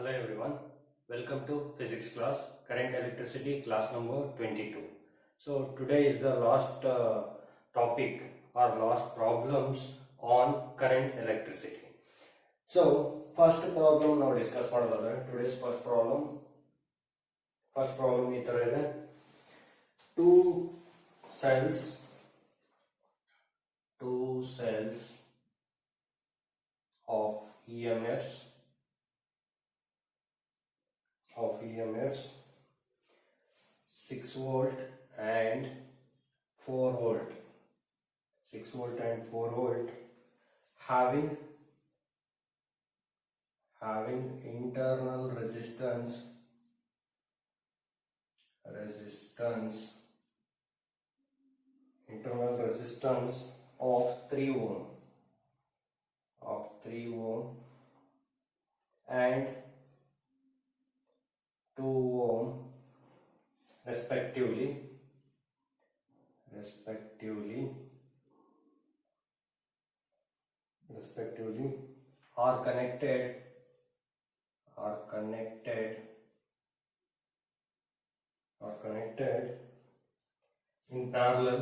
Hello everyone, welcome to physics class, current electricity class number 22. So today is the last topic or last problems on current electricity. So first problem now discuss ಮಾಡೋದಾದ್ರೆ today's first problem ಈ ತರ ಇದೆ. two cells of EMFs 6 volt and 4 volt 6 volt and 4 volt having internal resistance of 3 ohm and 2 ohm respectively are connected in parallel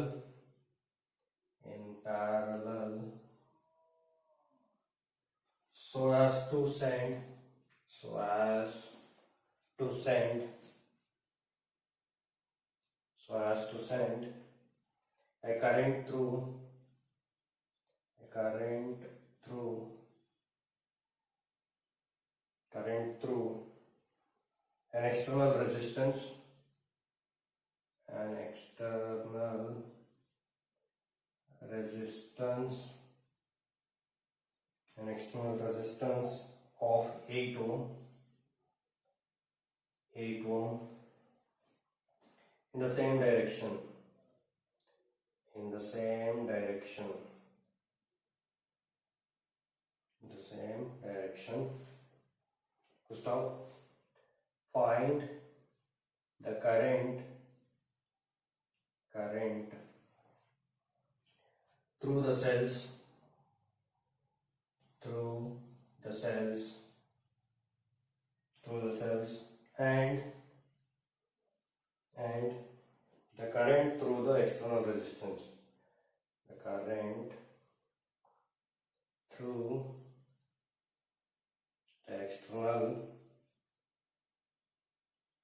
so as to send a current through an external resistance of 8 ohm in the same direction to stop. Find the current through the cells and the current through the external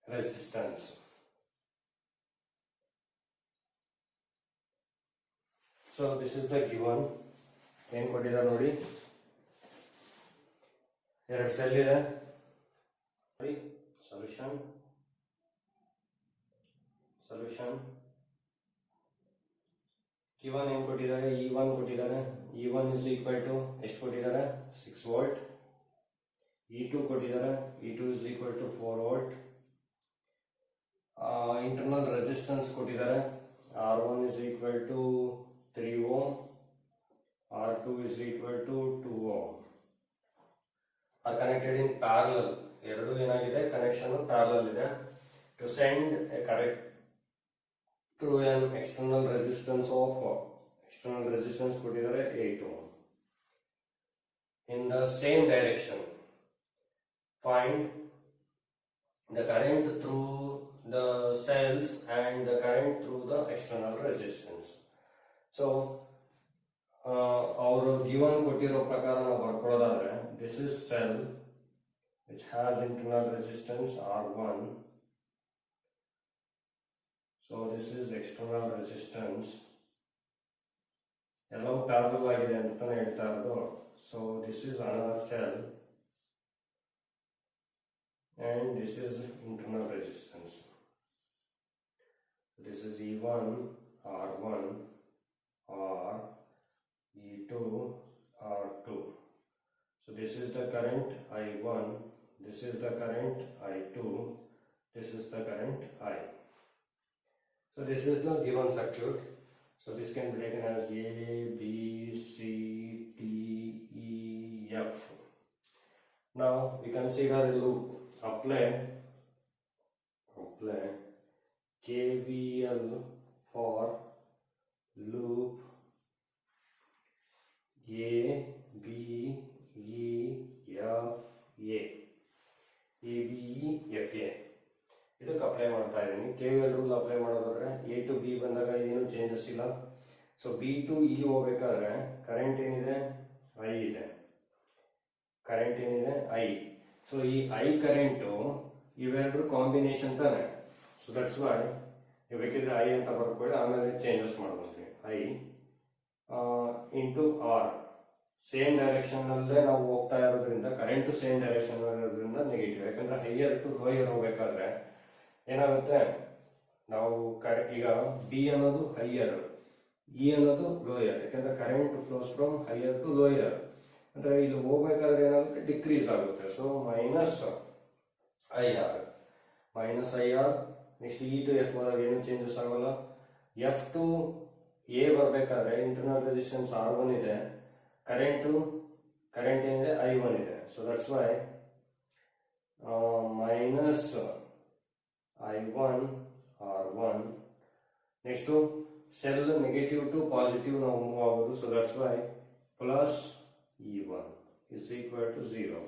resistance. So this is the given. ಏನು ಕೊಟ್ಟಿದ್ದಾರೆ ನೋಡಿ, ಎರಡು cell ಇದೆ ನೋಡಿ. Solution given ಏನು ಕೊಟ್ಟಿದ್ದಾರೆ, E1 ಕೊಟ್ಟಿದ್ದಾರೆ. E1 is equal to ಎಷ್ಟು ಕೊಟ್ಟಿದ್ದಾರೆ, 6 volt. E2 ಕೊಟ್ಟಿದ್ದಾರೆ, E2 is equal to 4 volt. Internal resistance ಕೊಟ್ಟಿದ್ದಾರೆ, R1 is equal to 3 ohm, R2 is equal to 2 ohm. Are connected in parallel. ಎರಡು ಏನಾಗಿದೆ, ಕನೆಕ್ಷನ್ ಪ್ಯಾರಲಲ್ ಇದೆ. To send a current through an external resistance ಕೊಟ್ಟಿದ್ದಾರೆ 8 ohm in the same direction. Find the current through the cells and the current through the external resistance. So ಅವರು given ಕೊಟ್ಟಿರೋ ಪ್ರಕಾರ ನಾವು ಬರ್ಕೊಳ್ಳೋದಾದ್ರೆ, this is cell which has internal resistance R1. So this is external resistance. ಎಲ್ಲವೂ parallel ಆಗಿದೆ ಅಂತಾನೆ ಹೇಳ್ತಾ ಇರೋದು. So this is another cell and this is internal resistance. This is E1 R1 or E2 R2. So this is the current I1, this is the current I2, this is the current I. So this is the given circuit. So this can be taken as A, B, C, D, E, F. Now we consider a loop. Apply KVL for loop A, B, E, F, A. Apply ಮಾಡ್ತಾ ಇದ್ದೀನಿ. KVL rule apply ಮಾಡೋದಾದ್ರೆ A to B ಬಂದಾಗ ಏನು changes ಇಲ್ಲ. So B to E ಹೋಗ್ಬೇಕಾದ್ರೆ current ಏನಿದೆ I ಇದೆ, current ಏನಿದೆ I. ಸೊ ಈ I ಕರೆಂಟು ಇವೆರಡು ಕಾಂಬಿನೇಷನ್ ತಾನೆ. ಸೊ ದಟ್ಸ್ ವೈ ನೀವು ಬೇಕಿದ್ರೆ I ಅಂತ ಬರ್ಕೊಳ್ಳಿ, ಆಮೇಲೆ ಚೇಂಜಸ್ ಮಾಡ್ಬೋದು. I into R same direction ನಲ್ಲೇ ನಾವು ಹೋಗ್ತಾ ಇರೋದ್ರಿಂದ ಕರೆಂಟ್ ಸೇಮ್ ಡೈರೆಕ್ಷನ್ ಇರೋದ್ರಿಂದ ನೆಗೆಟಿವ್. ಯಾಕಂದ್ರೆ ಹೈಯರ್ ಟು ಲೋಯರ್ ಹೋಗ್ಬೇಕಾದ್ರೆ ಏನಾಗುತ್ತೆ, ನಾವು ಈಗ B ಅನ್ನೋದು ಹೈಯರ್, E ಅನ್ನೋದು ಲೋಯರ್. ಯಾಕಂದ್ರೆ current flows from higher to lower. ಅಂದ್ರೆ ಇಲ್ಲಿ ಹೋಗ್ಬೇಕಾದ್ರೆ ಏನಾಗುತ್ತೆ, ಡಿಕ್ರೀಸ್ ಆಗುತ್ತೆ. So minus IR, minus IR. Next E to F ಹೋದಾಗ ಏನು ಚೇಂಜಸ್ ಆಗೋಲ್ಲ. F to A ಬರಬೇಕಾದ್ರೆ ಇಂಟರ್ನಲ್ ರೆಸಿಸ್ಟೆನ್ಸ್ R1 ಇದೆ, ಕರೆಂಟ್ ಏನಿದೆ I1 ಇದೆ. So that's why minus I1 R1. Next cell negative to positive ನಾವು ಮೂವ್ ಆಗೋದು. So that's why plus E1 is equal to 0.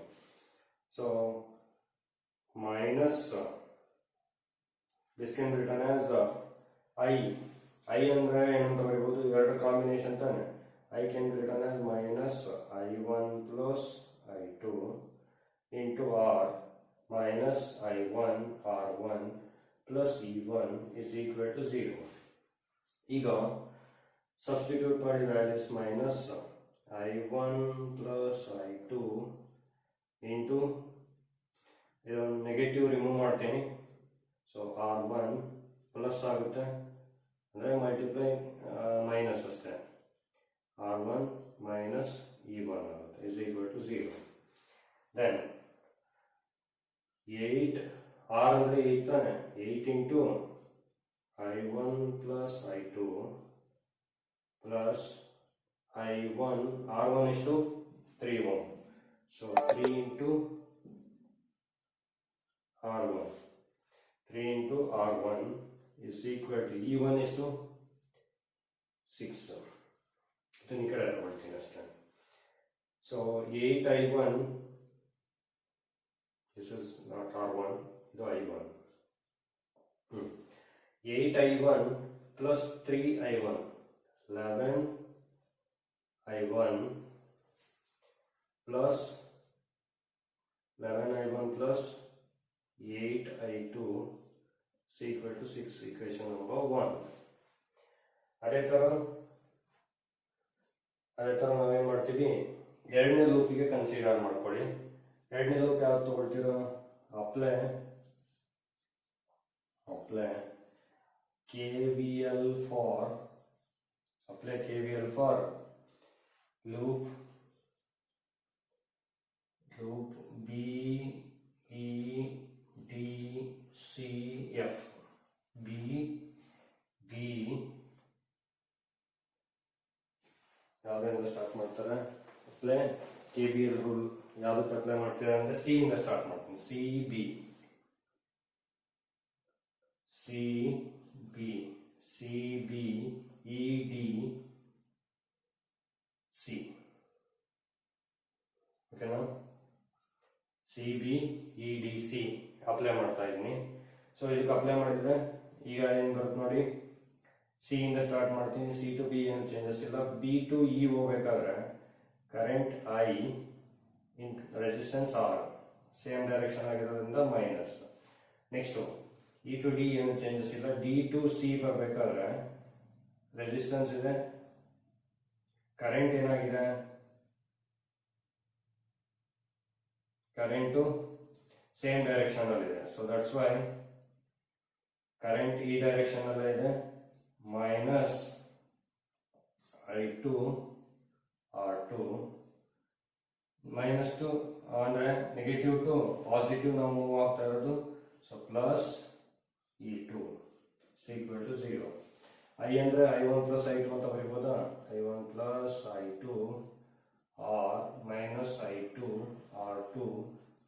So minus this can be written as I ಅಂದ್ರೆ ಏನಂತ ಬರೀಬಹುದು, ಎರಡು combination ತಾನೆ. I can be written as minus I1 plus I2 into R minus I1 R1 plus E1 is equal to 0. ಈಗ substitute ಮಾಡಿ values minus I1 plus I2 into ಇದೊಂದು negative remove ಮಾಡ್ತೀನಿ. So R1 plus ಆಗುತ್ತೆ, ಅಂದರೆ multiply minus ಅಷ್ಟೇ. R1 minus E1 ಆಗುತ್ತೆ is equal to 0. Then 8 R ಅಂದರೆ 8 ತಾನೆ. 8 into I1 plus I2 plus I1 R1 ಎಷ್ಟು 3 ohm. So 3 into R1, 3 into R1 is equal to E1 ಎಷ್ಟು 6. ಇದನ್ನು ಈ ಕಡೆ ತಗೊಳ್ತೀನಿ ಅಷ್ಟೇ. So 8I1, this is not R1, ಇದು I1. 8I1 plus 3I1, 11I1 plus 8I2 is equal to 6. Equation number 1. ಅದೇ ತರ ನಾವೇನ್ ಮಾಡ್ತೀವಿ, ಎರಡನೇ ಲೂಪಿಗೆ ಕನ್ಸಿಡರ್ ಮಾಡ್ಕೊಳ್ಳಿ. ಎರಡನೇ ಲೂಪ್ ಯಾವ್ದು ತಗೊಳ್ತೀರೋ, apply KVL for loop B E D C F. B ಯಾವ್ದ್ರಿಂದ ಸ್ಟಾರ್ಟ್ ಮಾಡ್ತಾರೆ, ಅಪ್ಲೈ KVL ರೂಲ್ ಯಾವ್ದಕ್ಕೆ ಅಪ್ಲೈ ಮಾಡ್ತೀರಾ ಅಂದ್ರೆ C ಇಂದ ಸ್ಟಾರ್ಟ್ ಮಾಡ್ತೀನಿ. CB ED C. ಓಕೆನಾ? CB EDC ಅಪ್ಲೈ ಮಾಡ್ತಾ ಇದ್ದೀನಿ. ಸೊ ಇದಕ್ಕೆ ಅಪ್ಲೈ ಮಾಡಿದ್ರೆ ಈಗ ಏನ್ ಬರುತ್ತೆ ನೋಡಿ, C ಇಂದ ಸ್ಟಾರ್ಟ್ ಮಾಡ್ತೀನಿ. C to B ಏನು ಚೇಂಜಸ್ ಇಲ್ಲ. B to E ಹೋಗ್ಬೇಕಾದ್ರೆ current I in resistance R same direction ಆಗಿರೋದ್ರಿಂದ minus. Next E to D ಏನು ಚೇಂಜಸ್ ಇಲ್ಲ. D to C ಬರಬೇಕಾದ್ರೆ ರೆಸಿಸ್ಟೆನ್ಸ್ ಇದೆ, ಕರೆಂಟ್ ಏನಾಗಿದೆ, ಕರೆಂಟು ಸೇಮ್ ಡೈರೆಕ್ಷನ್ ಅಲ್ಲಿ ಇದೆ. ಸೊ ದಟ್ಸ್ ವೈ ಕರೆಂಟ್ ಈ ಡೈರೆಕ್ಷನ್ ಅಲ್ಲೇ ಇದೆ. Minus I2 R2 minus to ಅಂದ್ರೆ ನೆಗೆಟಿವ್ ಟು ಪಾಸಿಟಿವ್ ನಾವು ಮೂವ್ ಆಗ್ತಾ ಇರೋದು. So plus E2 equal to 0. I ಅಂದ್ರೆ I1 ಪ್ಲಸ್ I2 ಅಂತ ಬರೀಬೋದಾ. I1 plus I2 R minus I2 R2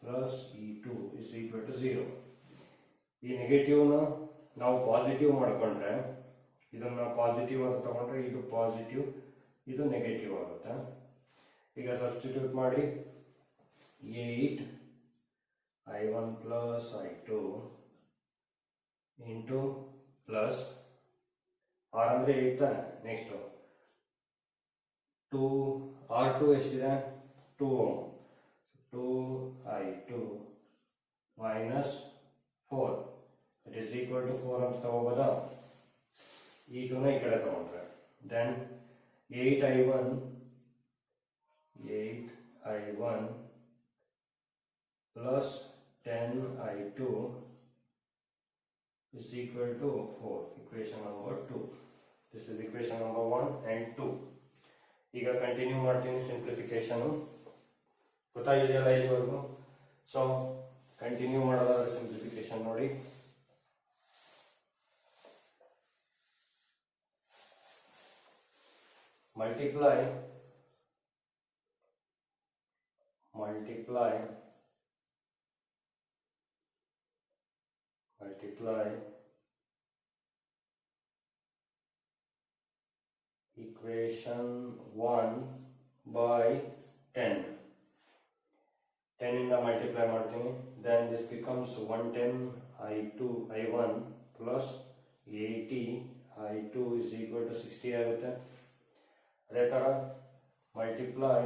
plus E2 is equal to 0. ಈ ನೆಗೆಟಿವ್ನ ನಾವು ಪಾಸಿಟಿವ್ ಮಾಡ್ಕೊಂಡ್ರೆ, ಇದನ್ನ ಪಾಸಿಟಿವ್ ಅಂತ ತಗೊಂಡ್ರೆ ಇದು ಪಾಸಿಟಿವ್, ಇದು ನೆಗೆಟಿವ್ ಆಗುತ್ತೆ. ಈಗ ಸಬ್ಸ್ಟಿಟ್ಯೂಟ್ ಮಾಡಿ 8 I1 plus I2 into plus R ಅಂದರೆ 8 ತಾನೆ. ನೆಕ್ಸ್ಟು R2 ಎಷ್ಟಿದೆ 2 ohm. 2i2 minus 4 it is equal to 4 ಅಂತ ತಗೋಬೋದಾ. ಈ 2ನ ಈ ಕಡೆ ತಗೊಂಡ್ರೆ then 8i1 plus 10i2 is equal to 4. Equation number 2. This is equation number 1 and 2. ಈಗ ಕಂಟಿನ್ಯೂ ಮಾಡ್ತೀನಿ ಸಿಂಪ್ಲಿಫಿಕೇಶನ್. ಗೊತ್ತಾಗಿದೆಯಲ್ಲ ಇಲ್ಲಿವರೆಗೂ. ಸೊ ಕಂಟಿನ್ಯೂ ಮಾಡೋದಾದ್ರೆ ಸಿಂಪ್ಲಿಫಿಕೇಶನ್ ನೋಡಿ. multiply equation 1 by 10. 10 ಇಂದ ಮಲ್ಟಿಪ್ಲೈ ಮಾಡ್ತೀನಿ. then this becomes 110 i1 plus 80 i2 is equal to 60 ಆಗುತ್ತೆ. ಅದೇ ಥರ ಮಲ್ಟಿಪ್ಲೈ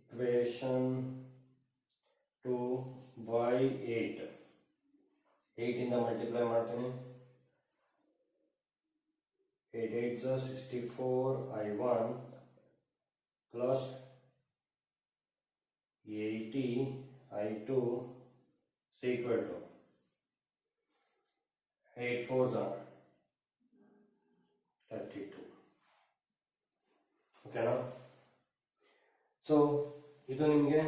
equation 2 by 8. 8 ಇಂದ ಮಲ್ಟಿಪ್ಲೈ ಮಾಡ್ತೀನಿ. 8 8s are 64 i1 plus 80 i2 is equal to 8 4s are 32. ಓಕೆನಾ. ಸೊ ಇದು ನಿಮಗೆ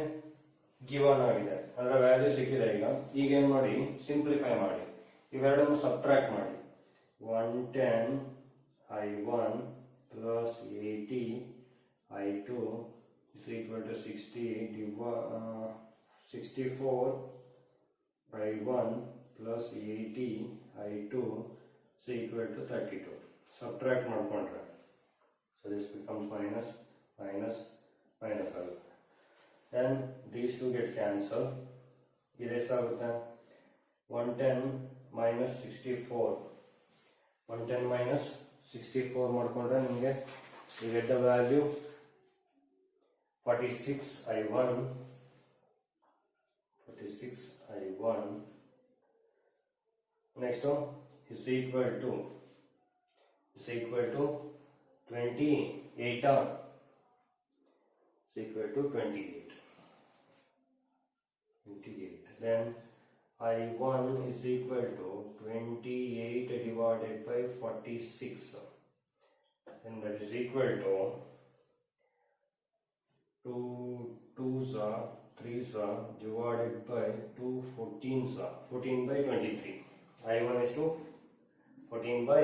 ಗಿವನ್ ಆಗಿದೆ, ಅದರ ವ್ಯಾಲ್ಯೂ ಸಿಕ್ಕಿದೆ. ಈಗ ಏನು ಮಾಡಿ, ಸಿಂಪ್ಲಿಫೈ ಮಾಡಿ, ಇವೆರಡನ್ನು ಸಬ್ಟ್ರಾಕ್ಟ್ ಮಾಡಿ. 110 i1 plus 80 i2 is equal to 64 i1 plus 80 i2 is equal to 32. Subtract ಮಾಡ್ಕೊಂಡ್ರೆ so this becomes minus ಆಗುತ್ತೆ. then these two get cancelled. ಇದು ಎಷ್ಟಾಗುತ್ತೆ 110 minus 64 ಮಾಡ್ಕೊಂಡ್ರೆ ನಿಮಗೆ you get the value 46 i1 next one is equal to 28 is equal to 28. Then I1 is equal to 28 divided by 46, and that is equal to 2 2s are 3s are divided by 2 14s are 14 by 23. I1 is to 14 by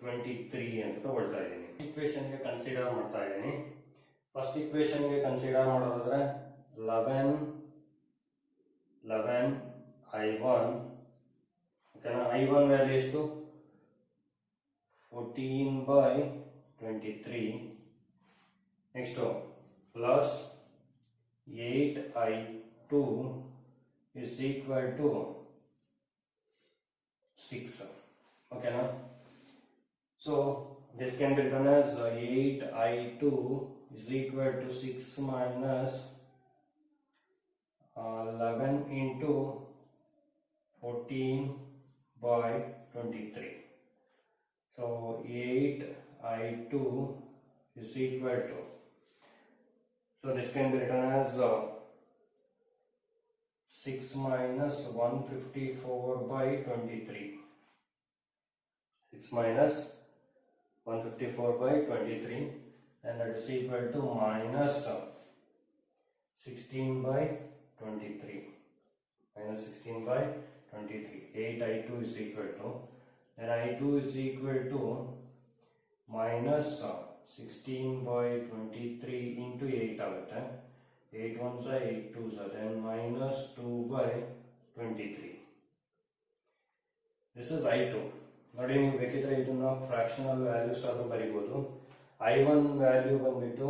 23 ಅಂತ ತಗೊಳ್ತಾ ಇದ್ದೀನಿ. ಈಕ್ವೇಷನ್ಗೆ consider ಮಾಡ್ತಾ ಇದ್ದೀನಿ. First ಈಕ್ವೇಷನ್ಗೆ consider ಮಾಡೋದಾದ್ರೆ 11 I1, ಓಕೆನಾ. I1 value ಎಷ್ಟು 14 by 23. Next plus 8 I2 is equal to 6. ಓಕೆನಾ. So this can be written as 8 I2 is equal to 6 minus 11 into 14 by 23. So 8 I2 is equal to, so this can be written as 6 minus 154 by 23. 6 minus 154 by 23, and that is equal to minus 16 by 23. Minus 16 by 23. 8 I2 is equal to, and I2 is equal to minus 16 by 23 into 8 ಆಗುತ್ತೆ. 8 1s are 8 2s are, then minus 2 by 23. This is I2. ನೋಡಿ, ನೀವು ಬೇಕಿದ್ರೆ ಇದನ್ನ fractional values ಆದ್ರೂ ಬರೀಬಹುದು. I1 value ಬಂದ್ಬಿಟ್ಟು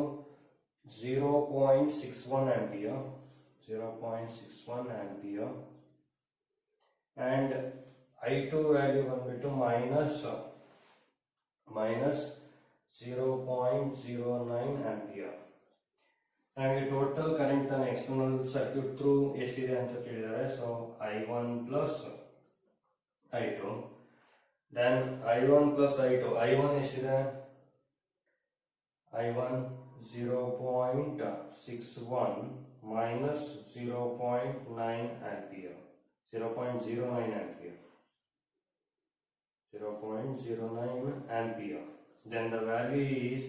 0.61 ampere, 0.61 ampere, and I2 value ಬಂದ್ಬಿಟ್ಟು minus 0.09 ampere. ನಮಗೆ total current ಅನ್ನು ಎಕ್ಸ್ಟರ್ನಲ್ ಸರ್ಕ್ಯೂಟ್ ಥ್ರೂ ಎಷ್ಟಿದೆ ಅಂತ ಕೇಳಿದ್ದಾರೆ. So I1 plus I2, then I1 plus I2, I1 ಎಷ್ಟಿದೆ? I1 0.61 minus 0.9 ampere, 0.09 ampere, 0.09 ampere. Then the value is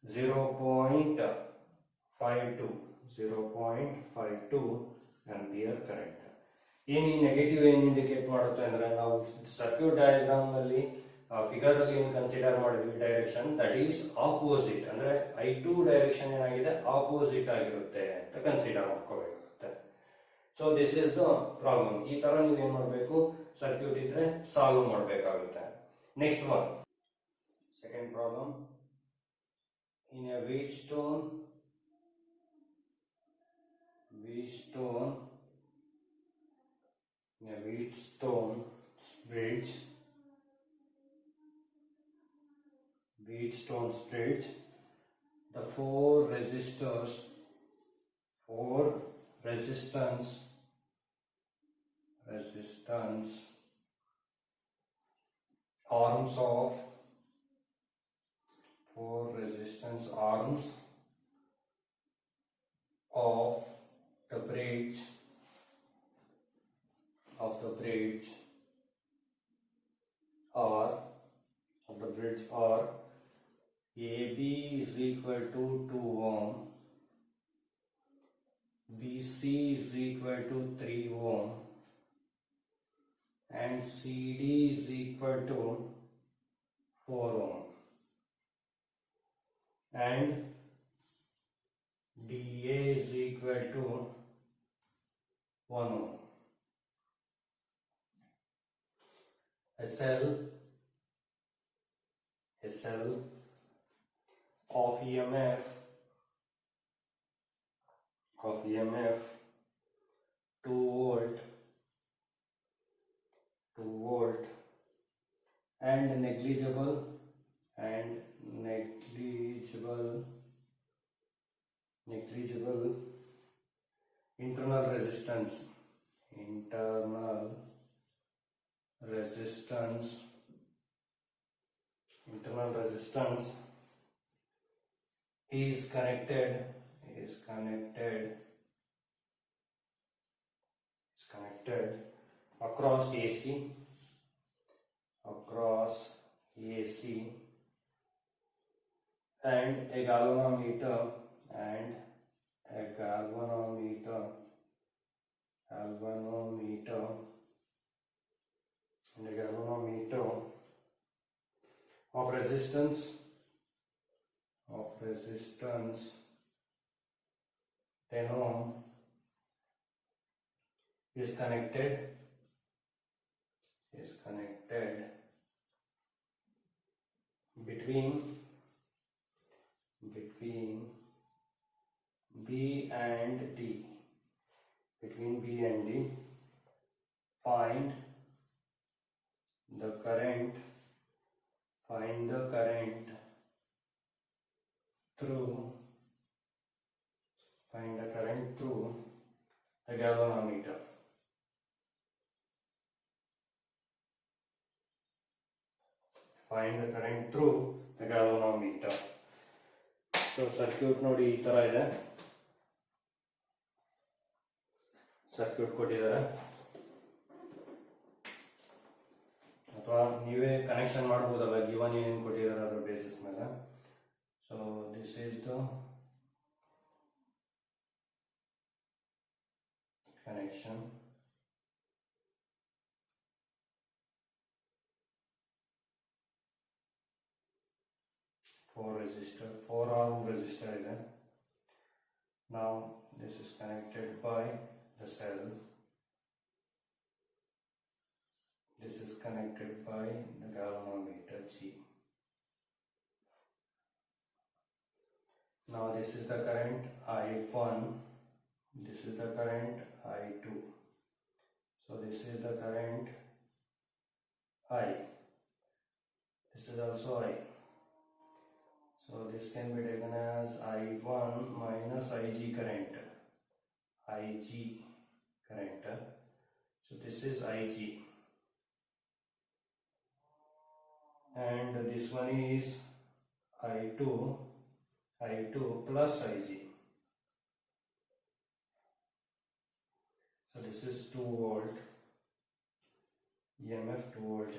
0.52 ampere current. ಏನು ಈ negative ಏನು ಇಂಡಿಕೇಟ್ ಮಾಡುತ್ತೆ ಅಂದ್ರೆ ನಾವು ಸರ್ಕ್ಯೂಟ್ ಡಯಾಗ್ರಾಮ್ ನಲ್ಲಿ ಫಿಗರ್ ಅಲ್ಲಿ ಏನು ಕನ್ಸಿಡರ್ ಮಾಡಿದ್ವಿ ಡೈರೆಕ್ಷನ್ ದಟ್ ಈಸ್ ಆಪೋಸಿಟ್, ಅಂದ್ರೆ I2 ಡೈರೆಕ್ಷನ್ ಏನಾಗಿದೆ ಆಪೋಸಿಟ್ ಆಗಿರುತ್ತೆ ಅಂತ ಕನ್ಸಿಡರ್ ಮಾಡ್ಕೋಬೇಕಾಗುತ್ತೆ. So this is the problem. ಈ ತರ ನೀವು ಏನ್ ಮಾಡಬೇಕು, ಸರ್ಕ್ಯೂಟ್ ಇದ್ರೆ ಸಾಲ್ವ್ ಮಾಡಬೇಕಾಗುತ್ತೆ. Next one, second problem. In a Wheatstone bridge, the four resistance arms of the bridge are AB is equal to 2 ohm, BC is equal to 3 ohm, and CD is equal to 4 ohm, and DA is equal to 1 ohm. SL of EMF 2 volt and negligible internal resistance is connected across AC and a galvanometer of resistance 10 ohm is connected between B and D. Find the current through the galvanometer. So circuit ನೋಡಿ ಈ ತರ ಇದೆ. Circuit ಕೊಟ್ಟಿದ್ದಾರೆ, ಅಥವಾ ನೀವೇ connection ಮಾಡಬಹುದಲ್ಲ given ಏನೇನು ಕೊಟ್ಟಿದ್ದಾರೆ ಅದರ ಬೇಸಿಸ್ ಮೇಲೆ. So this is the connection. Four arm resistor ಇದೆ. Now this is connected by the cell. This is connected by the galvanometer G. Now this is the current I1, this is the current I2. So this is the current I. This is also I. So this can be taken as I1 minus Ig current. Ig current. So this is Ig. And this one is I2 plus Ig. So this is 2 volt. EMF 2 volt.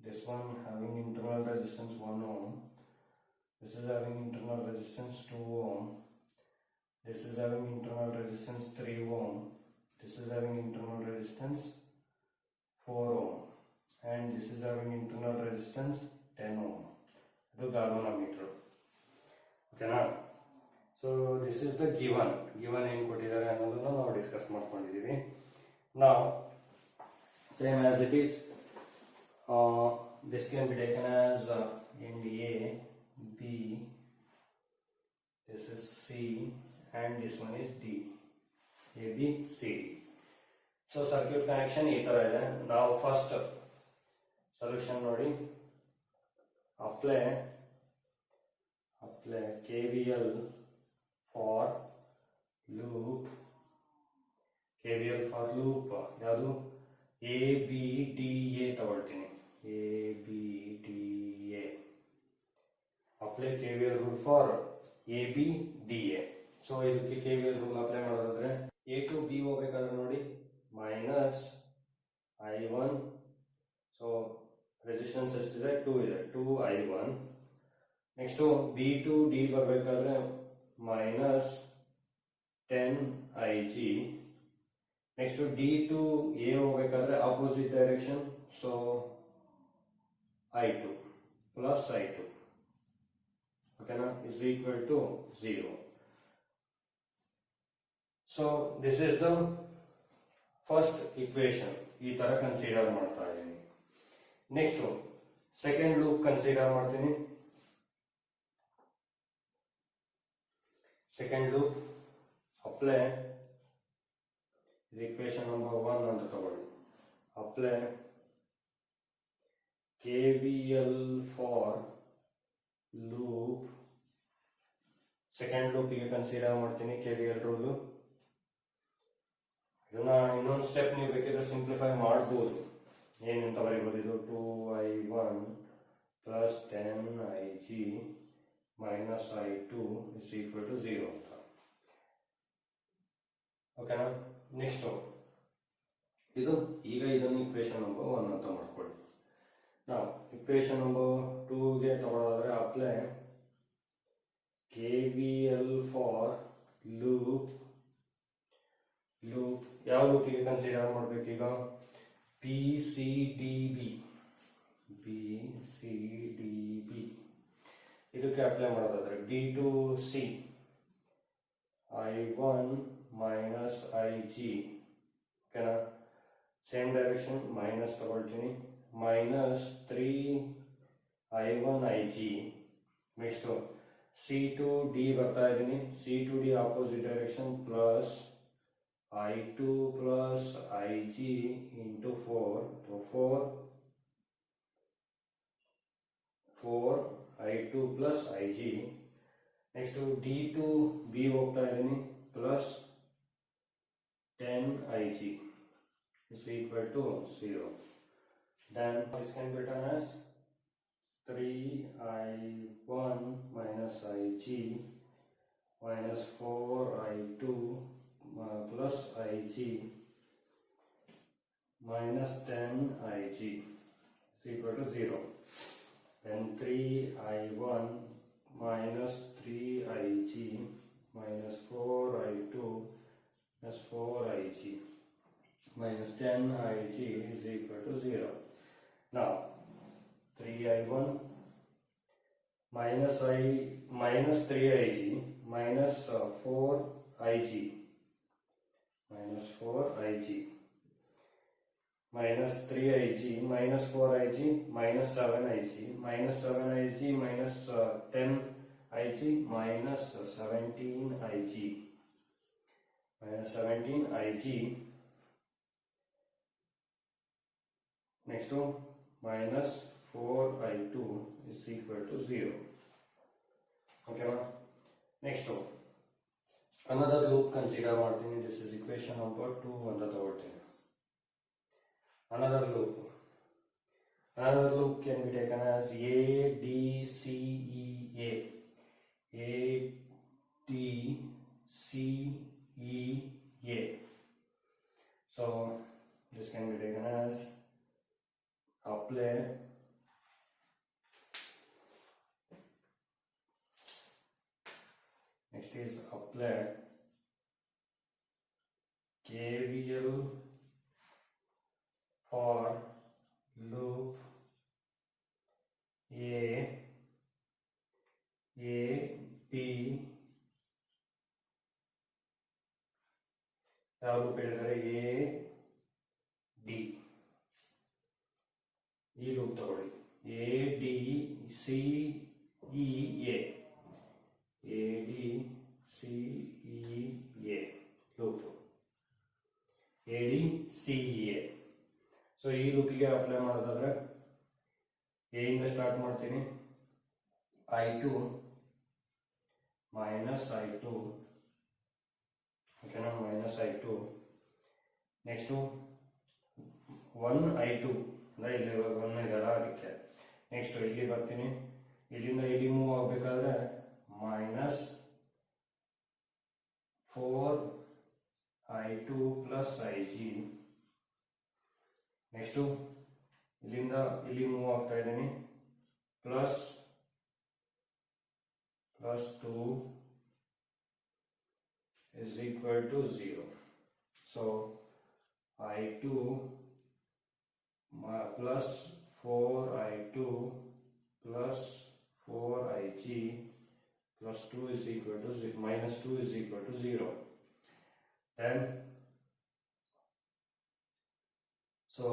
This one having internal resistance 1 ohm. This is having internal resistance 2 ohm. This is having internal resistance 3 ohm. This is having internal resistance 4 ohm. And this is having internal resistance 10 ohm. This is galvanometer. Okay now. So this is the given ಏನು ಕೊಟ್ಟಿದ್ದಾರೆ ಅನ್ನೋದನ್ನ ನಾವು discuss ಮಾಡ್ಕೊಂಡಿದ್ದೀವಿ. Now same as it is, this can be taken as end A, B, this is C, and this one is D. A, B, C. So circuit connection ಈ ತರ ಇದೆ. Now first solution ನೋಡಿ. Apply KVL for loop. KVL for loop ಯಾವುದು ABDA ತಗೊಳ್ತೀನಿ. ABDA. Apply KVL rule for ABDA. So ಇದಕ್ಕೆ KVL rule apply ಮಾಡೋದಾದ್ರೆ A to B ಹೋಗಬೇಕಾದ್ರೆ ನೋಡಿ ಮೈನಸ್ I1. ಸೊ ರೆಸಿಸ್ಟೆನ್ಸ್ ಎಷ್ಟಿದೆ 2 ಇದೆ, 2 I1. Next B to D ಬರಬೇಕಾದ್ರೆ minus 10 Ig. Next D to A ಹೋಗಬೇಕಾದ್ರೆ opposite direction, so I2 plus I2 ಓಕೆನಾ is equal to 0. So this is the first equation. ಈ ತರ consider ಮಾಡ್ತಾ ಇದ್ದೀನಿ. Next second loop consider ಮಾಡ್ತೀನಿ. Second loop apply equation number 1 ಅಂತ ತಗೊಳ್ಳಿ. Apply KVL for loop. Second loop ಗೆ consider ಮಾಡ್ತೀನಿ KVL ರೂಲ್. ಇದನ್ನ ಇನ್ನೊಂದು ಸ್ಟೆಪ್ ನೀವು ಬೇಕಿದ್ರೆ ಸಿಂಪ್ಲಿಫೈ ಮಾಡಬಹುದು. ಏನಂತ ಬರೀಬಹುದು, ಇದು 2I1 plus 10 Ig minus I2 is equal to 0 ಅಂತ. ಓಕೆನಾ. ನೆಕ್ಸ್ಟ್ ಇದು ಈಗ ಇದನ್ನು ಇಕ್ವೇಶನ್ ನಂಬರ್ 1 ಅಂತ ಮಾಡ್ಕೊಳ್ಳಿ. ನಾವು ಇಕ್ವೇಶನ್ ನಂಬರ್ 2 ಗೆ ತಗೊಳ್ಳೋದಾದ್ರೆ apply KVL for loop. Loop ಯಾವ ಲೂಪಿಗೆ ಕನ್ಸಿಡರ್ ಮಾಡಬೇಕೀಗ PCDB. ಇದಕ್ಕೆ ಅಪ್ಲೈ ಮಾಡೋದಾದ್ರೆ B to C I1 minus Ig. ಓಕೆನಾ. ಸೇಮ್ ಡೈರೆಕ್ಷನ್ ಮೈನಸ್ ತಗೊಳ್ತೀನಿ. Minus 3I1 Ig. Next C to D ಬರ್ತಾ ಇದ್ದೀನಿ. C to D opposite direction plus I2 plus Ig into 4. So 4 I2 plus Ig. Next to D to B ಹೋಗ್ತಾ ಇದ್ದೀನಿ plus 10 Ig is equal to 0. Then this can be written as 3I1 minus Ig minus 4I2 plus Ig minus 10 Ig is equal to 0. Then 3I1 minus 3Ig minus 4I2 plus 4Ig minus 10 Ig is equal to 0. Now 3I1 minus 3Ig minus 4Ig minus 4Ig minus 3Ig minus 4Ig minus 7Ig minus 7Ig minus 10 Ig minus 17 Ig minus 17 Ig. Next to minus 4I2 is equal to 0. Okay na? Next to another loop consider ಮಾಡ್ತೀನಿ. This is equation number 2 ಅಂತ ತಗೊಳ್ತೀನಿ. Another loop can be taken as A D C E A. A D C E A. So this can be taken as apply next is apply KVL for loop A B ಯಾವ loop ಹೇಳಿದರೆ A D ಈ loop ತಗೊಳ್ಳಿ A D C E A A D C E A loop A D C E A. So ಈ ಲೂಪಿಗೆ apply ಮಾಡೋದಾದ್ರೆ A ಇಂದ start ಮಾಡ್ತೀನಿ. I2 minus I2 ಓಕೆನಾ, minus I2. Next 1I2 ಅಂದರೆ ಇಲ್ಲಿ 1 ಇದೆಯಲ್ಲ ಅದಕ್ಕೆ. ನೆಕ್ಸ್ಟ್ ಇಲ್ಲಿ ಬರ್ತೀನಿ, ಇಲ್ಲಿಂದ ಇಲ್ಲಿ ಮೂವ್ ಆಗಬೇಕಾದ್ರೆ minus 4I2 plus Ig. Next ಇಲ್ಲಿಂದ ಇಲ್ಲಿ ಮೂವ್ ಆಗ್ತಾ ಇದ್ದೀನಿ, plus 2 is equal to 0. So I2 plus 4I2 plus 4Ig plus 2 is equal to 0, minus 2 is equal to 0. Then so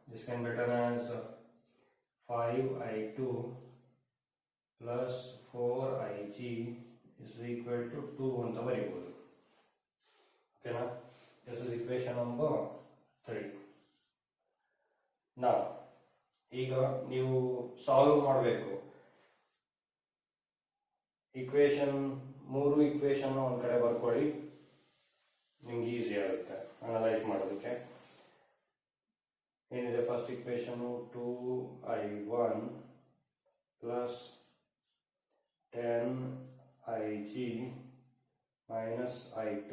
this can be written as 5I2 plus 4Ig is equal to 2 ಅಂತ ಬರೀಬಹುದು. ಓಕೆನಾ, this is equation number 3. Now ಈಗ ನೀವು solve ಮಾಡಬೇಕು. Equation 3 equation ಒಂದು ಕಡೆ ಬರ್ಕೊಳ್ಳಿ, ನಿಮ್ಗೆ easy ಆಗುತ್ತೆ ಅನಲೈಸ್ ಮಾಡೋದಕ್ಕೆ. ಏನಿದೆ first equation 2I1 plus 10Ig minus I2,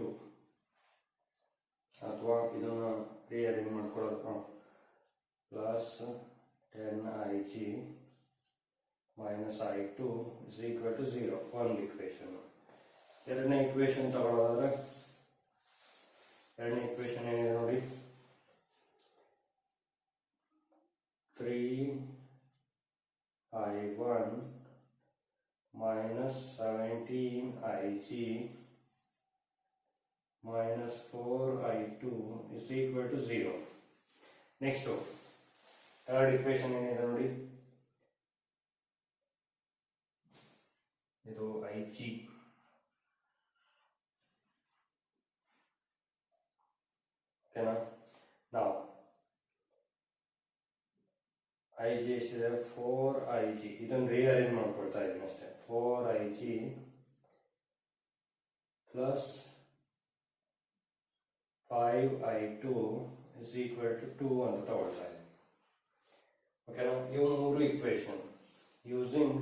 ಅಥವಾ ಇದನ್ನು ರೀಅರೇಂಜ್ ಮಾಡ್ಕೊಳ್ಳೋದು, plus 10Ig minus I2 is equal to 0. ಒಂದು ಇಕ್ವೇಶನ್. ಎರಡನೇ ಇಕ್ವೇಶನ್ ತಗೊಳ್ಳೋದಾದ್ರೆ ಎರಡನೇ ಇಕ್ವೇಶನ್ ಏನಿದೆ ನೋಡಿ, 3I1 minus 17Ig minus 4I2 is equal to 0. Next third equation ಏನಿದೆ ನೋಡಿ, ಇದು Ig. ಓಕೆನಾ, ನಾವು Ig ಎಷ್ಟಿದೆ 4Ig, ಇದನ್ನು ರೀಅರೇಂಜ್ ಮಾಡ್ಕೊಳ್ತಾ ಇದ್ದೀನಿ ಅಷ್ಟೇ. 4Ig plus 5I2 is equal to 2 ಅಂತ ತಗೊಳ್ತಾ ಇದ್ದೀನಿ. ಓಕೆನಾ, ಇವು ಮೂರು equation using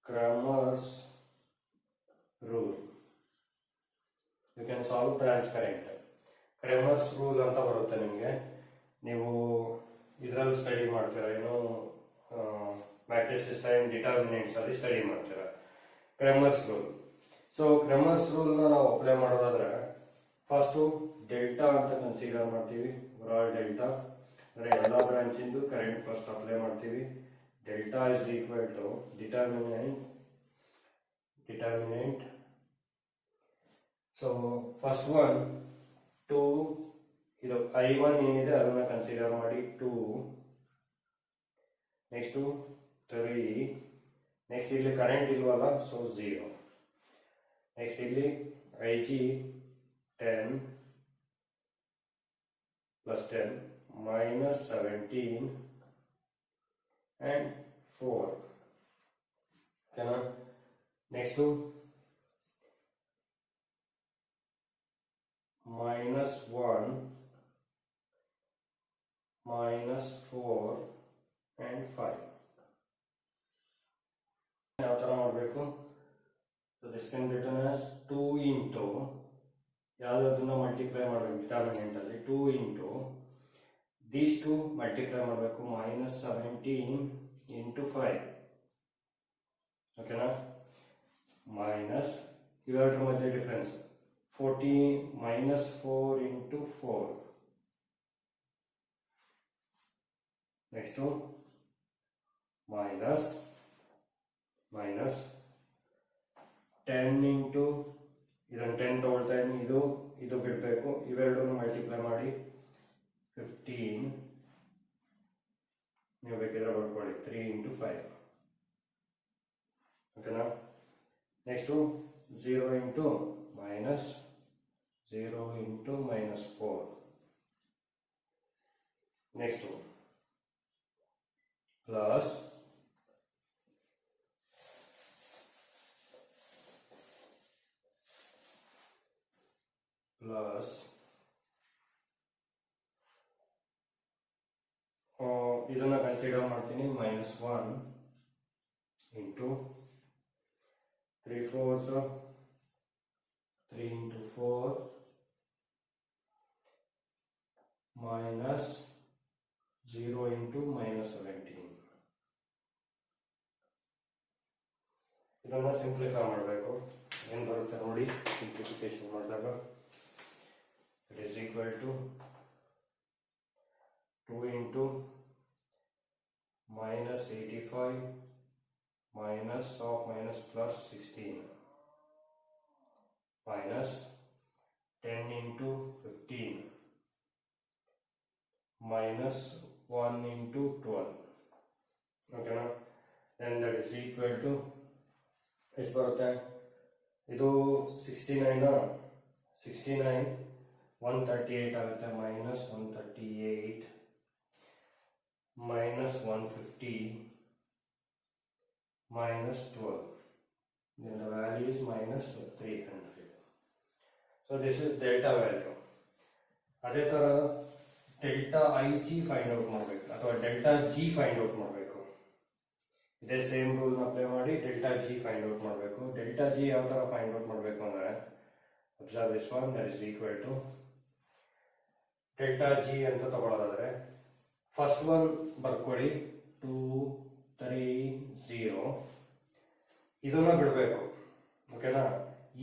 Cramer's rule you can solve branch current. Cramer's rule ಅಂತ ಬರುತ್ತೆ ನಿಮಗೆ, ನೀವು ಇದರಲ್ಲಿ ಸ್ಟಡಿ ಮಾಡ್ತೀರಾ, ಏನು ಮ್ಯಾಟ್ರಿಸಸ್ ಅಂಡ್ ಡಿಟರ್ಮಿನೆಂಟ್ಸ್ ಅಲ್ಲಿ ಸ್ಟಡಿ ಮಾಡ್ತೀರಾ Cramer's rule. So Cramer's rule ನಾವು ಅಪ್ಲೈ ಮಾಡೋದಾದ್ರೆ ಫಸ್ಟು ಡೆಲ್ಟಾ ಅಂತ ಕನ್ಸಿಡರ್ ಮಾಡ್ತೀವಿ. ಓವರಾಲ್ ಡೆಲ್ಟಾ ಅಂದರೆ ಎಲ್ಲ ಬ್ರಾಂಚಿಂದು ಕರೆಂಟ್ ಫಸ್ಟ್ ಅಪ್ಲೈ ಮಾಡ್ತೀವಿ. Delta is equal to determinant. So first one 2, ಇದು I1 ಏನಿದೆ ಅದನ್ನ ಕನ್ಸಿಡರ್ ಮಾಡಿ 2. ನೆಕ್ಸ್ಟು 3. ನೆಕ್ಸ್ಟ್ ಇಲ್ಲಿ ಕರೆಂಟ್ ಇಲ್ವಲ್ಲ, ಸೊ 0. ನೆಕ್ಸ್ಟ್ ಇಲ್ಲಿ IG 10 plus 10 minus 17 and 4. ಓಕೆನಾ? Next minus 1 minus 4 and 5. ಯಾವ ಥರ ಮಾಡಬೇಕು? So this can return as 2 into ಯಾವುದನ್ನ ಮಲ್ಟಿಪ್ಲೈ ಮಾಡಬೇಕು ಡಿಟರ್ಮಿನೆಂಟ್ ಅಲ್ಲಿ 2 ಇಂಟು ದೀಸ್ 2 ಮಲ್ಟಿಪ್ಲೈ ಮಾಡಬೇಕು minus 17 ಇಂಟು 5. ಓಕೆನಾ? ಮೈನಸ್ ಇವೆರಡರ ಮಧ್ಯೆ difference 40 minus 4 into 4. Next one minus 10 into ಇದನ್ನು 10 ತಗೊಳ್ತಾ ಇದ್ದೀನಿ, ಇದು ಬಿಡಬೇಕು, ಇವೆರಡನ್ನು ಮಲ್ಟಿಪ್ಲೈ ಮಾಡಿ 15. ನೀವು ಬೇಕಿದ್ರೆ ಬರ್ಕೊಳ್ಳಿ 3 into 5. ಓಕೆನಾ? Next 0 into minus 0 into minus 4. Next one plus ಇದನ್ನ ಕನ್ಸಿಡರ್ ಮಾಡ್ತೀನಿ minus 1 into 3 4s 3 into 4 minus 0 into minus 17. ಇದನ್ನ ಸಿಂಪ್ಲಿಫೈ ಮಾಡಬೇಕು. ಏನು ಬರುತ್ತೆ ನೋಡಿ ಸಿಂಪ್ಲಿಫಿಕೇಶನ್ ಮಾಡಿದಾಗ it is equal to 2 into minus 85 minus of minus plus 16 minus 10 into 15 minus 1 into 12. Okay, then that is equal to ಎಷ್ಟು ಬರುತ್ತೆ? ಇದು 69 138 ಆಗುತ್ತೆ, minus 138 minus 150 minus 12. Then the value is minus 300. So this is delta value. ಅದೇ ತರ delta IG find out ಮಾಡಬೇಕು ಅಥವಾ delta G find out ಮಾಡಬೇಕು. ಇದೇ ಸೇಮ್ ರೂಲ್ ಅಪ್ಲೈ ಮಾಡಿ ಡೆಲ್ಟಾ G ಫೈಂಡ್ ಔಟ್ ಮಾಡಬೇಕು. ಡೆಲ್ಟಾ G ಯಾವ ತರ ಫೈಂಡ್ ಔಟ್ ಮಾಡಬೇಕು ಅಂದ್ರೆ observe this one, that is equal to delta G ಅಂತ ತಗೊಳ್ಳೋದಾದ್ರೆ ಫಸ್ಟ್ ಒನ್ ಬರ್ಕೊಳ್ಳಿ 2 3 0, ಇದನ್ನ ಬಿಡಬೇಕು. ಓಕೆನಾ?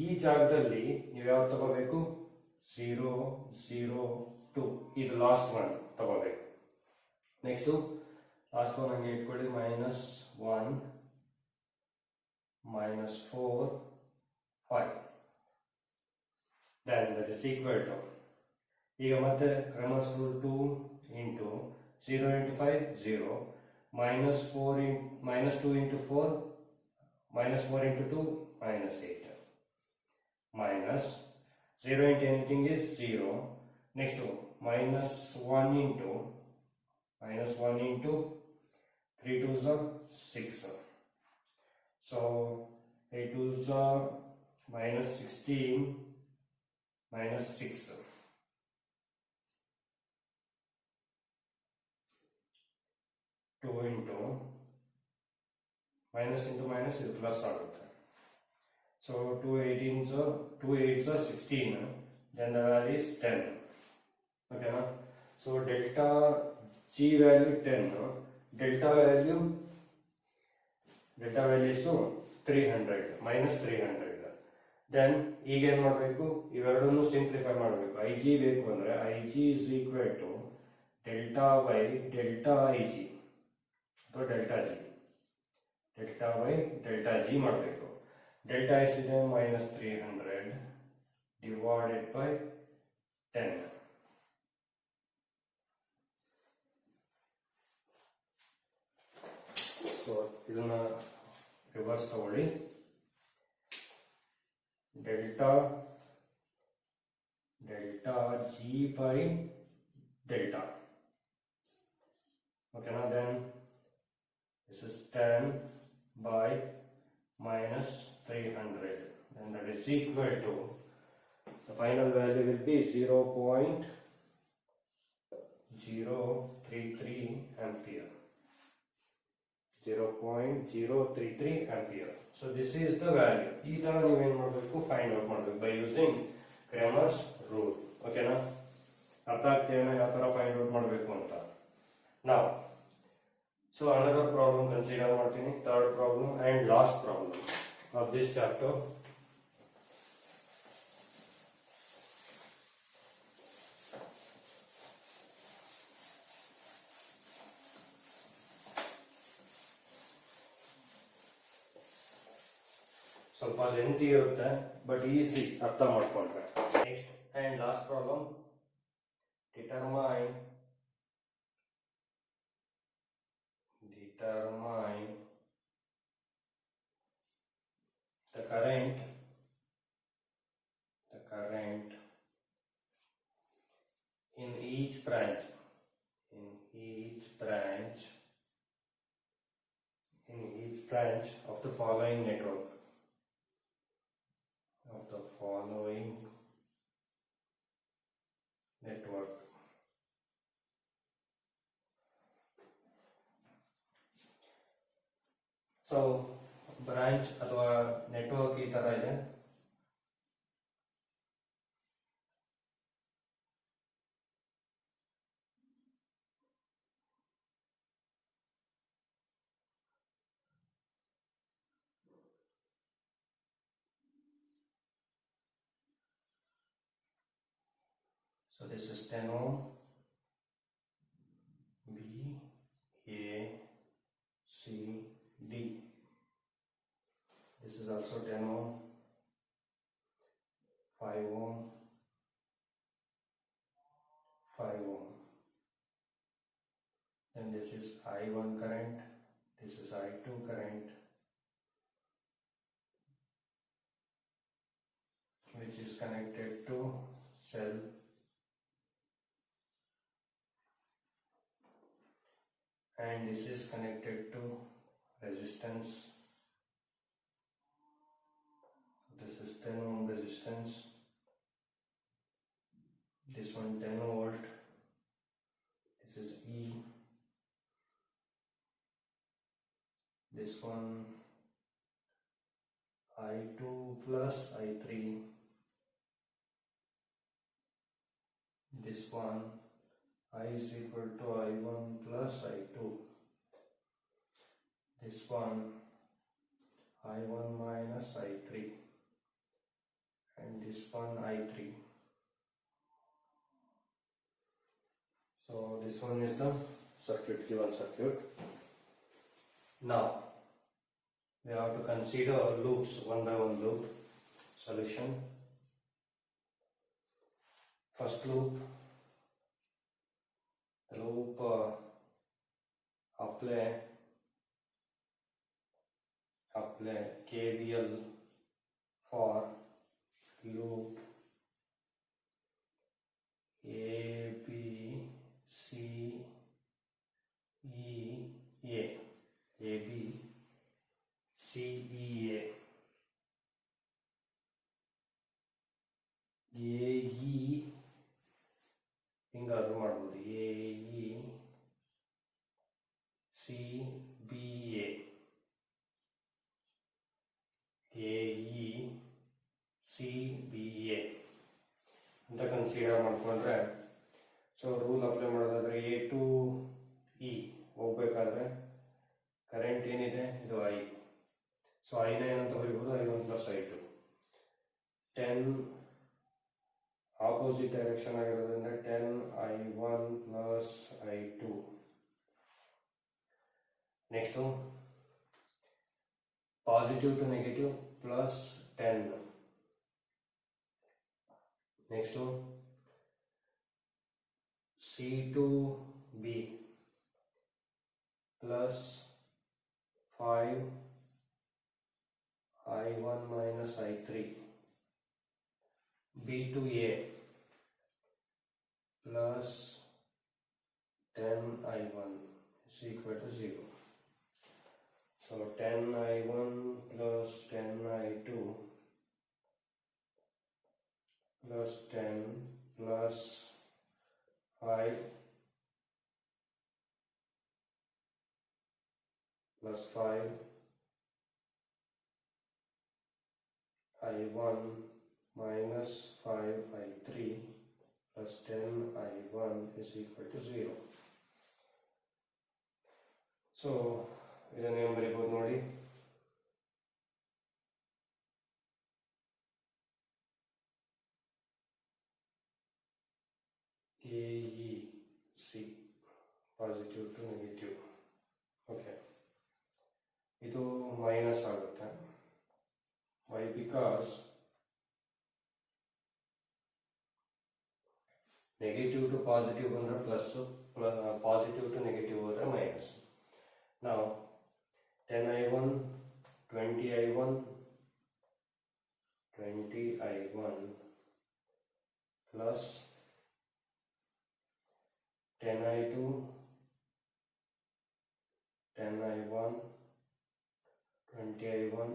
ಈ ಜಾಗದಲ್ಲಿ ನೀವು ಯಾವ್ದು ತಗೋಬೇಕು? 0 0 2, ಇದು ಲಾಸ್ಟ್ ಒನ್ ತಗೋಬೇಕು. ನೆಕ್ಸ್ಟು ಲಾಸ್ಟ್ ಒನ್ ಹಂಗೆ ಇಟ್ಕೊಳ್ಳಿ, -1 -4 5. Then that is equal to, ಈಗ ಮತ್ತೆ Cramer's rule 2 into 0 into 5 0 minus 2 into 4 minus 4 into 2 minus 8 minus 0 into anything is 0. Next one minus 1 into 3 2s are 6. So 8 2s are minus 16 minus 6. Two into minus into minus ಇದು plus ಆಗುತ್ತೆ. So 2 8s are 16. Then the value is 10. Okay, na? So delta G value 10. Delta value is to 300 minus 300. Then ಈಗ ಏನು ಮಾಡಬೇಕು? ಇವೆರಡನ್ನು simplify ಮಾಡಬೇಕು. IG ಬೇಕು ಅಂದ್ರೆ IG is equal to delta by delta IG ಅಥವಾ delta G. Delta by delta G ಮಾಡಬೇಕು. Delta ಎಷ್ಟಿದೆ? -300 ಡಿವೈಡೆಡ್ ಬೈ 10. So ಇದನ್ನ ರಿವರ್ಸ್ ತಗೊಳ್ಳಿ. Delta G by delta. Okay, now then this is 10 by minus 300, and that is equal to, the final value will be 0.033 ampere. 0.033 ampere. So this is the value. ಈ ತರ ನೀವೇನು ಮಾಡಬೇಕು, find out ಮಾಡಬೇಕು by using Cramer's rule. ಓಕೆನಾ? ಅರ್ಥ ಆಗ್ತೇನೆ ಯಾವ ತರ find out ಮಾಡಬೇಕು ಅಂತ. Now, so another problem consider ಮಾಡ್ತೀನಿ, third problem and last problem of this chapter. ಸ್ವಲ್ಪ ಲೆಂತಿ ಇರುತ್ತೆ, ಬಟ್ ಈಸಿ ಅರ್ಥ ಮಾಡ್ಕೊಂಡ್ರೆ. Next and last problem, determine the current in each branch of the following network. So branch ಅಥವಾ network ಈ ತರ ಇದೆ. So this is 10 ohm, B, A, C, D. This is also 10 ohm, 5 ohm, 5 ohm. Then this is I1 current, this is I2 current, which is connected to cell, and this is connected to resistance. This is 10 ohm resistance, this one 10 volt, this is E, this one I2 plus I3, this one I is equal to I1 plus I2, this one I1 minus I3, and this one I3. So this one is the circuit, given circuit. Now we have to consider loops, one by one loop. Solution. First loop, the loop apply KVL for loop A, B, C, E, A, B, C, E, A, E ಹಿಂಗಾದ್ರೂ ಮಾಡ್ಬೋದು, A, E, C, B, A, C, B, A ಅಂತ consider ಮಾಡ್ಕೊಂಡ್ರೆ, so rule apply ಮಾಡೋದಾದ್ರೆ A to E ಹೋಗ್ಬೇಕಾದ್ರೆ current ಏನಿದೆ ಇದು I, so ಐನ ಏನಂತ ಬರೀಬಹುದು, I1 plus I2. 10 opposite direction ಆಗಿರೋದ್ರಿಂದ 10 I1 plus I2. Next positive to negative plus 10. Next C to B plus 5 I1 minus I3 B2A plus 10I1 is equal to 0. So 10I1 plus 10I2 plus 10 plus 5 plus 5 I1 minus 5 I3 plus 10 I1 is equal to 0. So ಇದನ್ನು ಏನು ಬರೀಬಹುದು ನೋಡಿ, AEC positive to negative. Okay, ಇದು minus ಆಗುತ್ತೆ. Why? Because negative to positive ಬಂದರೆ plus, positive to negative ಹೋದರೆ minus. ನಾವು 10I1 20I1 plus 10I2 10I1 20I1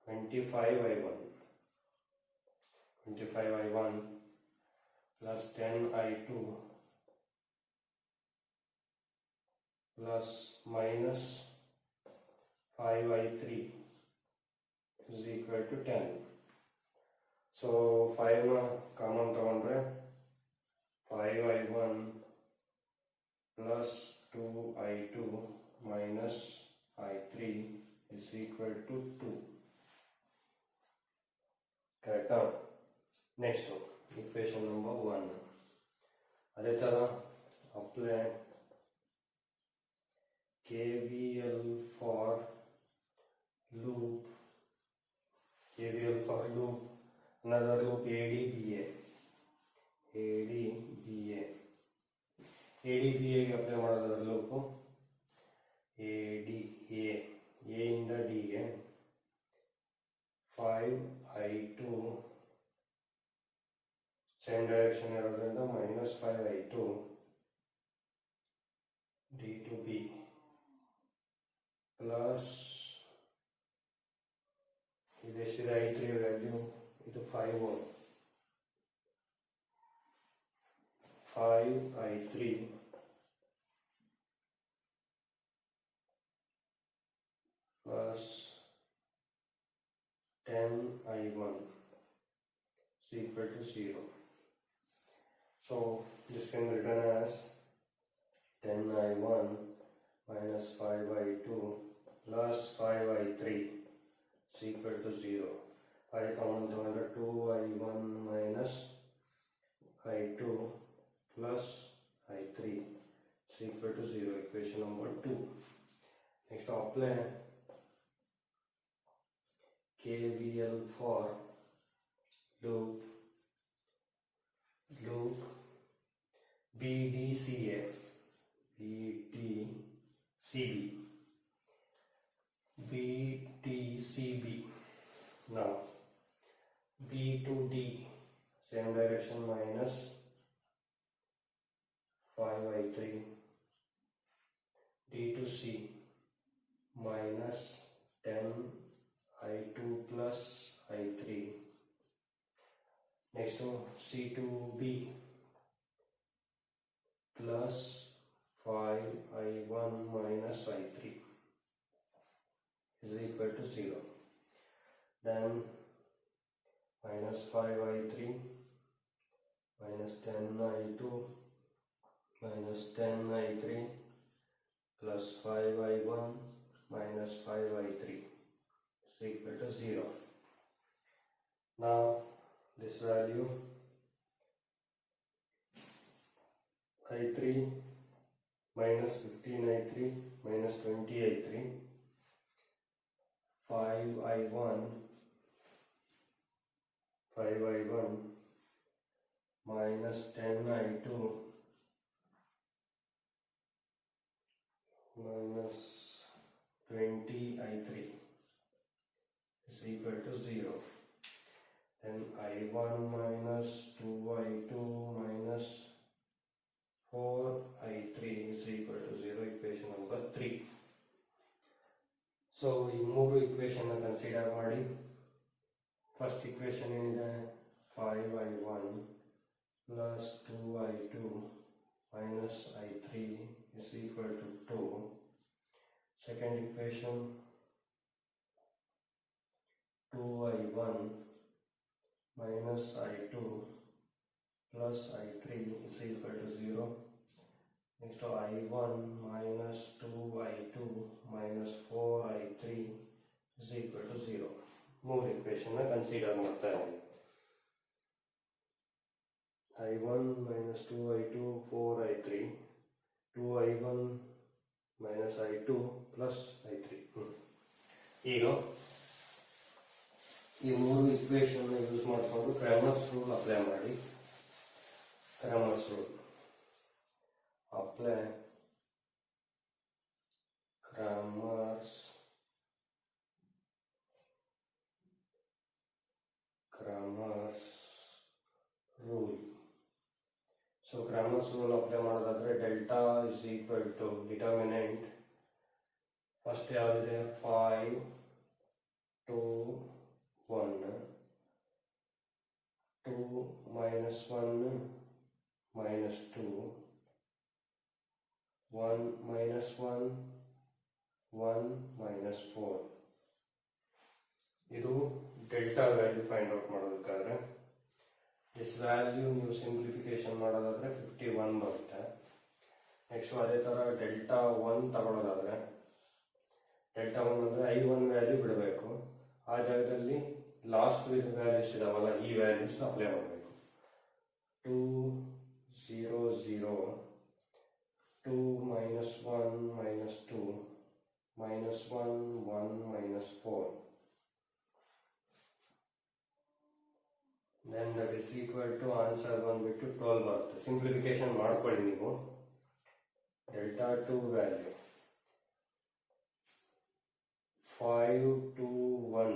25I1 plus 10I2 plus minus 5I3 is equal to 10. So 5 na common ತಗೊಂಡ್ರೆ 5I1 plus 2I2 minus I3 is equal to 2. Correct? Next one, equation number 1. ಅದೇ ತರ apply KVL for loop, another loop ADBA ಗೆ apply ಮಾಡೋದ್ರ loop ADA, A ಇಂದ D ಗೆ 5I2 same direction ಇರೋದ್ರಿಂದ minus 5I2 D to B plus ಇದೆಷ್ಟಿದೆ I3 value, ಇದು 5I3 plus 10I1 is equal to 0. So this can be written as 10I1 minus 5I2 plus 5I3 is equal to 0. I common under 2I1 minus I2 plus I3 is equal to 0. Equation number 2. Next, apply KVL for loop BDCA. Now B to D same direction minus 5I3, D to C minus 10I2 plus I3. Next to C to B plus 5I1 minus I3 is equal to 0. Then minus 5I3 minus 10I2 minus 10I3 plus 5I1 minus 5I3 is equal to 0. Now this value I3 minus 15I3 minus 20I3 5I1 minus 10I2 minus 20I3 is equal to 0. Then I1 minus 2I2 minus 4I3 is equal to 0. Equation number 3. So ಈ ಮೂರು equation consider ಮಾಡಿ. First equation ಏನಿದೆ 5I1 plus 2I2 minus I3 is equal to 2. Second equation 2I1 minus I2 plus I3 is equal to 0. Next I1 minus 2I2 minus 4I3 is equal to 0. More equation consider ಮಾಡ್ತಾ ಇದ್ದೀವಿ. I1 minus 2I2 4I3 2I1 minus I2 plus I3. ಈಗ ಈ ಮೂರು equation use ಮಾಡಿಕೊಂಡು Cramer's rule apply ಮಾಡಿ. Cramer's rule apply Cramer's rule. So Cramer's rule apply ಮಾಡೋದಾದ್ರೆ delta is equal to determinant first ಯಾವುದಿದೆ 5 2 1 2 minus 1 minus 2 1 minus 1 1 minus 4. ಇದು delta value find out ಮಾಡೋದಕ್ಕಾದ್ರೆ this value ನೀವು ಸಿಂಪ್ಲಿಫಿಕೇಶನ್ ಮಾಡೋದಾದ್ರೆ 51 ಬರುತ್ತೆ. Next ಅದೇ ಥರ ಡೆಲ್ಟಾ 1 ತಗೊಳ್ಳೋದಾದ್ರೆ ಡೆಲ್ಟಾ 1 ಅಂದರೆ I1 ವ್ಯಾಲ್ಯೂ ಬಿಡಬೇಕು. ಆ ಜಾಗದಲ್ಲಿ ಲಾಸ್ಟ್ ವ್ಯಾಲ್ಯೂಸ್ ಇದಾವಲ್ಲ ಈ ವ್ಯಾಲ್ಯೂಸ್ ಅಪ್ಲೈ ಮಾಡಬೇಕು. 2 0 0 2 minus 1 minus 2 minus 1 1 minus 4. Then that is equal to answer ಬಂದ್ಬಿಟ್ಟು 12 ಬರುತ್ತೆ. ಸಿಂಪ್ಲಿಫಿಕೇಶನ್ ಮಾಡ್ಕೊಳ್ಳಿ ನೀವು. ಡೆಲ್ಟಾ 2 ವ್ಯಾಲ್ಯೂ 5 2 1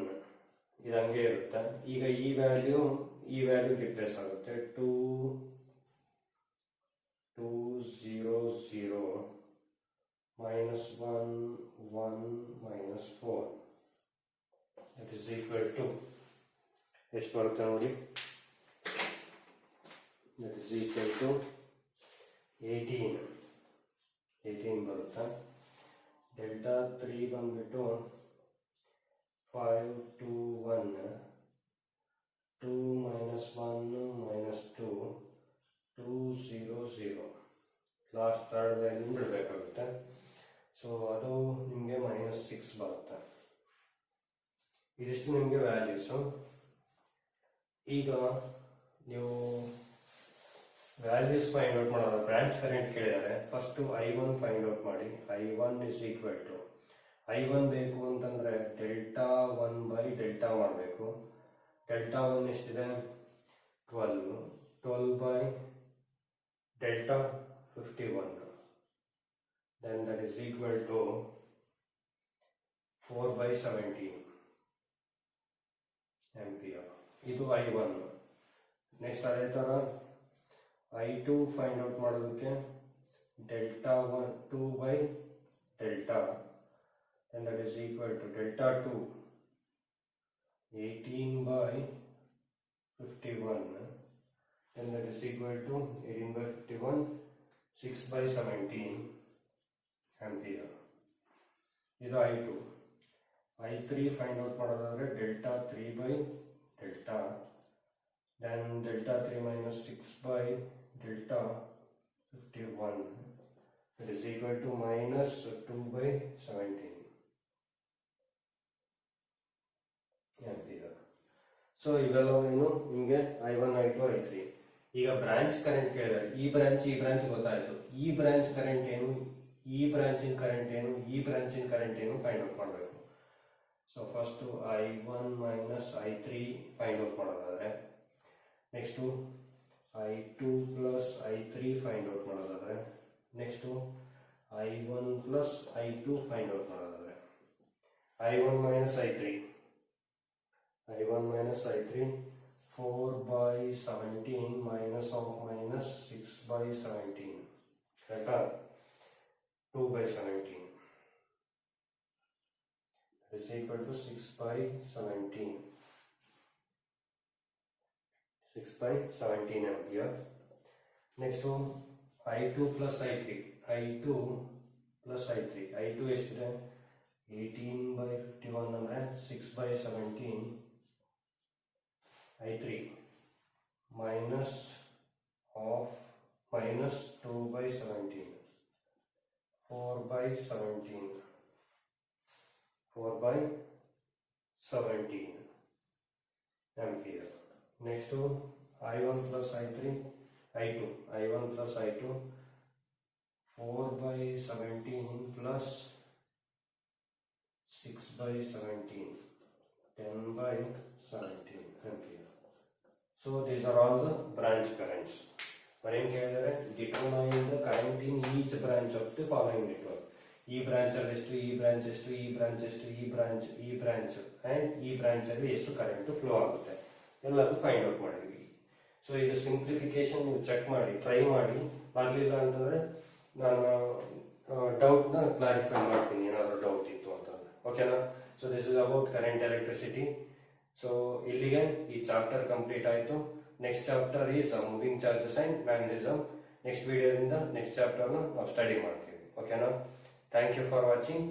ಇದು ಹಂಗೆ ಇರುತ್ತೆ. ಈಗ ಈ ವ್ಯಾಲ್ಯೂ ರಿಪ್ಲೇಸ್ ಆಗುತ್ತೆ. 2 2 0 0 minus 1 1 minus 4 that is equal to ಎಷ್ಟು ಬರುತ್ತೆ ನೋಡಿ. that is equal to 18 ಬರುತ್ತೆ. ಡೆಲ್ಟಾ 3 ಬಂದ್ಬಿಟ್ಟು 5 2 1 2 minus 1 minus 2 2 0 0 last third value ಬಿಡಬೇಕಾಗುತ್ತೆ. ಸೊ ಅದು ನಿಮಗೆ -6 ಬರುತ್ತೆ. ಇದಿಷ್ಟು ನಿಮಗೆ ವ್ಯಾಲ್ಯೂಸು. ಈಗ ನೀವು ವ್ಯಾಲ್ಯೂಸ್ ಫೈಂಡ್ ಔಟ್ ಮಾಡೋದು ಬ್ರಾಂಚ್ ಕರೆಂಟ್ ಕೇಳಿದ್ದಾರೆ. ಫಸ್ಟು I1 ಫೈಂಡ್ ಔಟ್ ಮಾಡಿ. I1 is equal to I1 ಬೇಕು ಅಂತಂದ್ರೆ ಡೆಲ್ಟಾ 1 ಬೈ ಡೆಲ್ಟಾ ಮಾಡಬೇಕು. ಡೆಲ್ಟಾ 1 ಎಷ್ಟಿದೆ 12 12 by delta 51 then that is equal to 4 by 17 ampere. ಇದು I1. ನೆಕ್ಸ್ಟ್ ಅದೇ ಥರ I2 ಫೈಂಡ್ ಔಟ್ ಮಾಡೋದಕ್ಕೆ delta 2 by delta and that is equal to delta 2 18 by 51 and that is equal to 18 by 51 6 by 17 ampere. ಇದು I2. I3 find out ಮಾಡೋದಾದ್ರೆ delta 3 by delta then delta 3 minus 6 by delta 51 that is equal to minus 2 by 17 ampere. So ಇವೆಲ್ಲವೂ ನಿಮಗೆ I1 I2 I3. ಈಗ branch current ಕೇಳಿದರೆ ಈ branch ಗೊತ್ತಾಯ್ತು. ಈ branch current ಏನು, ಈ ಬ್ರಾಂಚಿನ ಕರೆಂಟ್ ಏನು, ಈ ಬ್ರಾಂಚಿನ ಕರೆಂಟ್ ಏನು ಫೈಂಡ್ ಔಟ್ ಮಾಡಬೇಕು. So first I1 minus I3 find out ಮಾಡೋದಾದ್ರೆ next I2 plus I3 find out ಮಾಡೋದಾದ್ರೆ next I1 plus I2 find out ಮಾಡೋದಾದ್ರೆ I1 minus I3. I1 minus I3, 4 by 17 minus of minus 6 by 17. Correct? 2 by 17. That is equal to 6 by 17. 6 by 17 ampere. Next one, I2 plus I3. I2 plus I3. I2 is 18 by 51 and 6 by 17. I3 minus of minus 2 by 17. 4 by 17. 4 by 17 ampere. Next one, I1 plus I3. I1 plus I2, 4 by 17 plus 6 by 17, 10 by 17 ampere. So these are all the branch currents. Determine the current in each branch of the following network. E branch ಅಲ್ಲಿ ಎಷ್ಟು, E branch ಎಷ್ಟು, E branch ಎಷ್ಟು, E branch and E branch ಅಲ್ಲಿ ಎಷ್ಟು current flow ಆಗುತ್ತೆ ಎಲ್ಲದೂ find out ಮಾಡಿದ್ವಿ. So ಇದು ಸಿಂಪ್ಲಿಫಿಕೇಶನ್ ನೀವು ಚೆಕ್ ಮಾಡಿ, ಟ್ರೈ ಮಾಡಿ. ಆಗಲಿಲ್ಲ ಅಂತಂದರೆ ನಾನು ಡೌಟ್ನ ಕ್ಲಾರಿಫೈ ಮಾಡ್ತೀನಿ, ಏನಾದರೂ ಡೌಟ್ ಇತ್ತು ಅಂತಂದರೆ. ಓಕೆನಾ? So this is about current electricity. ಸೊ ಇಲ್ಲಿಗೆ ಈ ಚಾಪ್ಟರ್ ಕಂಪ್ಲೀಟ್ ಆಯಿತು. Next chapter is moving charges and magnetism. Next ವಿಡಿಯೋದಿಂದ ನೆಕ್ಸ್ಟ್ ಚಾಪ್ಟರ್ನ ನಾವು ಸ್ಟಡಿ ಮಾಡ್ತೀವಿ. ಓಕೆನಾ? Thank you for watching.